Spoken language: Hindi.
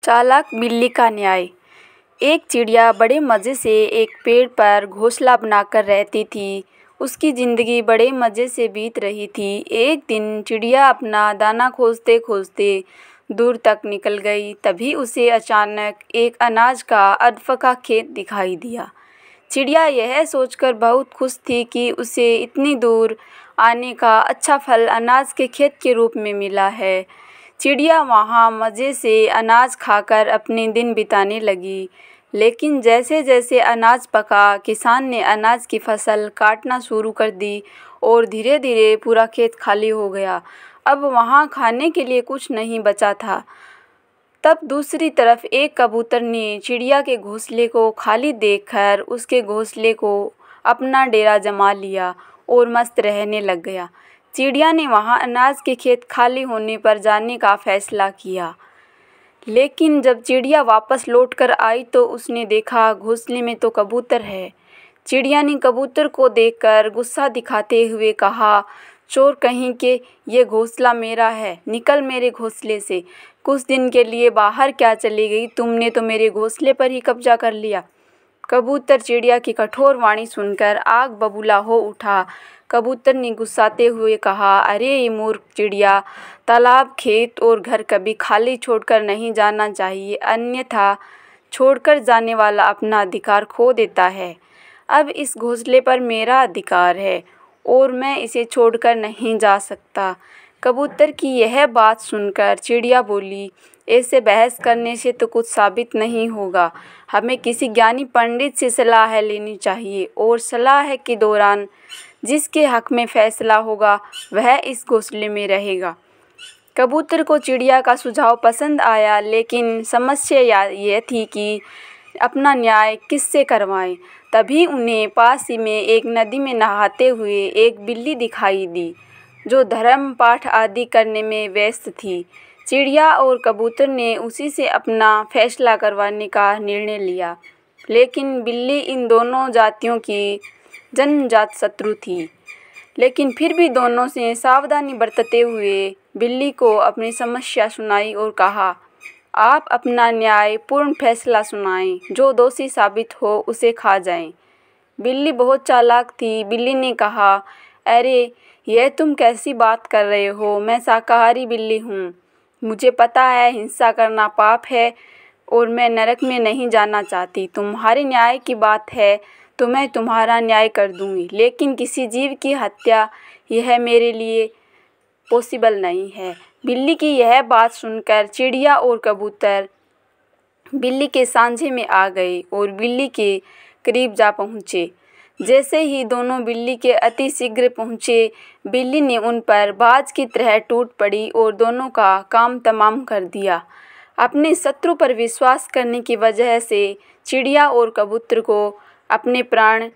चालाक बिल्ली का न्याय। एक चिड़िया बड़े मज़े से एक पेड़ पर घोंसला बनाकर रहती थी। उसकी ज़िंदगी बड़े मज़े से बीत रही थी। एक दिन चिड़िया अपना दाना खोजते खोजते दूर तक निकल गई। तभी उसे अचानक एक अनाज का अधपका खेत दिखाई दिया। चिड़िया यह सोचकर बहुत खुश थी कि उसे इतनी दूर आने का अच्छा फल अनाज के खेत के रूप में मिला है। चिड़िया वहाँ मज़े से अनाज खाकर अपने दिन बिताने लगी। लेकिन जैसे जैसे अनाज पका, किसान ने अनाज की फसल काटना शुरू कर दी और धीरे धीरे पूरा खेत खाली हो गया। अब वहाँ खाने के लिए कुछ नहीं बचा था। तब दूसरी तरफ एक कबूतर ने चिड़िया के घोंसले को खाली देखकर उसके घोंसले को अपना डेरा जमा लिया और मस्त रहने लग गया। चिड़िया ने वहाँ अनाज के खेत खाली होने पर जाने का फैसला किया। लेकिन जब चिड़िया वापस लौटकर आई तो उसने देखा घोंसले में तो कबूतर है। चिड़िया ने कबूतर को देखकर गुस्सा दिखाते हुए कहा, चोर कहीं के, ये घोंसला मेरा है, निकल मेरे घोंसले से। कुछ दिन के लिए बाहर क्या चली गई? तुमने तो मेरे घोंसले पर ही कब्जा कर लिया। कबूतर चिड़िया की कठोर वाणी सुनकर आग बबूला हो उठा। कबूतर ने गुस्साते हुए कहा, अरे ये मूर्ख चिड़िया, तालाब, खेत और घर कभी खाली छोड़कर नहीं जाना चाहिए, अन्यथा छोड़कर जाने वाला अपना अधिकार खो देता है। अब इस घोंसले पर मेरा अधिकार है और मैं इसे छोड़कर नहीं जा सकता। कबूतर की यह बात सुनकर चिड़िया बोली, ऐसे बहस करने से तो कुछ साबित नहीं होगा। हमें किसी ज्ञानी पंडित से सलाह लेनी चाहिए और सलाह के दौरान जिसके हक में फैसला होगा वह इस घोंसले में रहेगा। कबूतर को चिड़िया का सुझाव पसंद आया, लेकिन समस्या यह थी कि अपना न्याय किससे करवाएं। तभी उन्हें पास ही में एक नदी में नहाते हुए एक बिल्ली दिखाई दी, जो धर्म पाठ आदि करने में व्यस्त थी। चिड़िया और कबूतर ने उसी से अपना फैसला करवाने का निर्णय लिया। लेकिन बिल्ली इन दोनों जातियों की जन्मजात शत्रु थी। लेकिन फिर भी दोनों से सावधानी बरतते हुए बिल्ली को अपनी समस्या सुनाई और कहा, आप अपना न्यायपूर्ण फैसला सुनाएं, जो दोषी साबित हो उसे खा जाएं। बिल्ली बहुत चालाक थी। बिल्ली ने कहा, अरे यह तुम कैसी बात कर रहे हो? मैं शाकाहारी बिल्ली हूँ। मुझे पता है हिंसा करना पाप है और मैं नरक में नहीं जाना चाहती। तुम्हारे न्याय की बात है तो मैं तुम्हारा न्याय कर दूंगी, लेकिन किसी जीव की हत्या यह मेरे लिए पॉसिबल नहीं है। बिल्ली की यह बात सुनकर चिड़िया और कबूतर बिल्ली के सांझे में आ गए और बिल्ली के करीब जा पहुँचे। जैसे ही दोनों बिल्ली के अति शीघ्र पहुँचे, बिल्ली ने उन पर बाज की तरह टूट पड़ी और दोनों का काम तमाम कर दिया। अपने शत्रु पर विश्वास करने की वजह से चिड़िया और कबूतर को अपने प्राण